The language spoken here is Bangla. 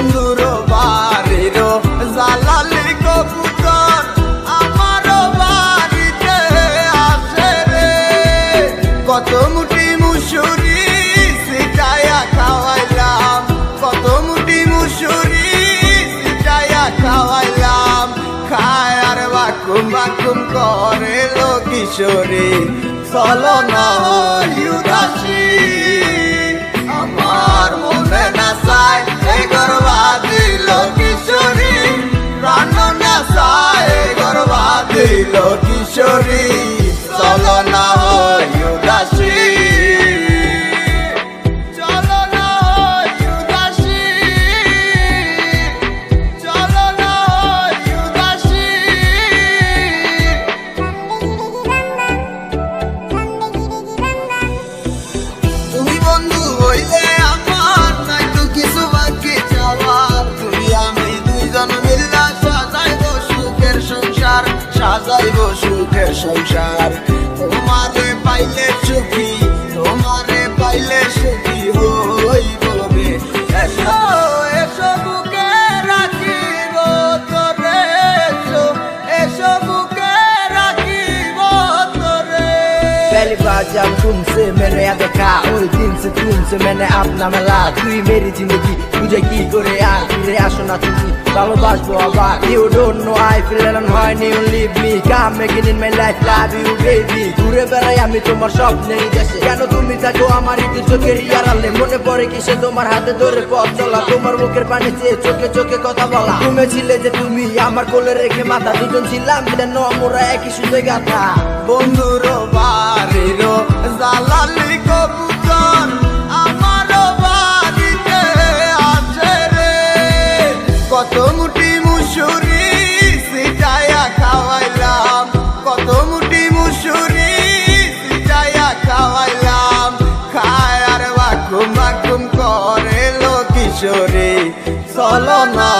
বন্ধুর বাড়ির জালালি কবুতর আমার বাড়িতে আসে রে। কত মুঠি মুসুরি সিটাইয়া খাওয়াইলাম, কত মুঠি মুসুরি সিটাইয়া খাওয়াইলাম। খায় আর বাকুম বাকুম করে লো কিশোরী, চলো না উদাসী। আমার মনে না চায় এই গর্বা দিল কিশোরী, প্রাণ না চায় গর্বা দিল কিশোরী, চলো না উদাসী। চলো না উদাসী, চলো না উদাসী। তুমি বন্ধু হইলে আমার নাই তো কিছু বাকি যাওয়ার। তুমি আমি দুইজন মিল্লা সাজাইব সুখের সংসার, সাজাইব সুখের সংসার। তোমারে পাইলে সুখী, তোমারে পাইলে সুখী হইব রে। এসো এসো বুকে রাখিব তোরে, এসো এসো বুকে রাখিব তোরে। पहली बार जब तुमसे मैंने याद देखा, उस दिन से तुमसे मैंने अपना मिला। तू ही मेरी जिंदगी, तुझे की करे यार फिरे आसो ना তুমি ভালোবাসবো আবার। You don't know I feel alone when you leave me, come making in my life, love you baby। ঘুরে বেড়াই আমি তোমার স্বপ্নের দেশে, কেন তুমি থাকো আমার একটু চোখের আড়ালে। মনে পড়ে কিসে তোমার হাতে ধরে পথ চলা, তোমার মুখের পানি চেয়ে চোখে চোখে কথা বলা। তুমি ছিলে যে তুমি আমার কোলে রেখে মাথা, দুজন ছিলাম যেন আমরা একই সুযোগ গাথা। বন্ধুর বাড়ির জালালি কবুতর আমার বাড়িতে আসে রে। কত মুঠি মুসুরি সিটাইয়া খাওয়াইলাম, কত মুঠি মুসুরি সিটাইয়া খাওয়াইলাম। খায় আর বাকুম বাকুম করে লো কিশোরী, চলো না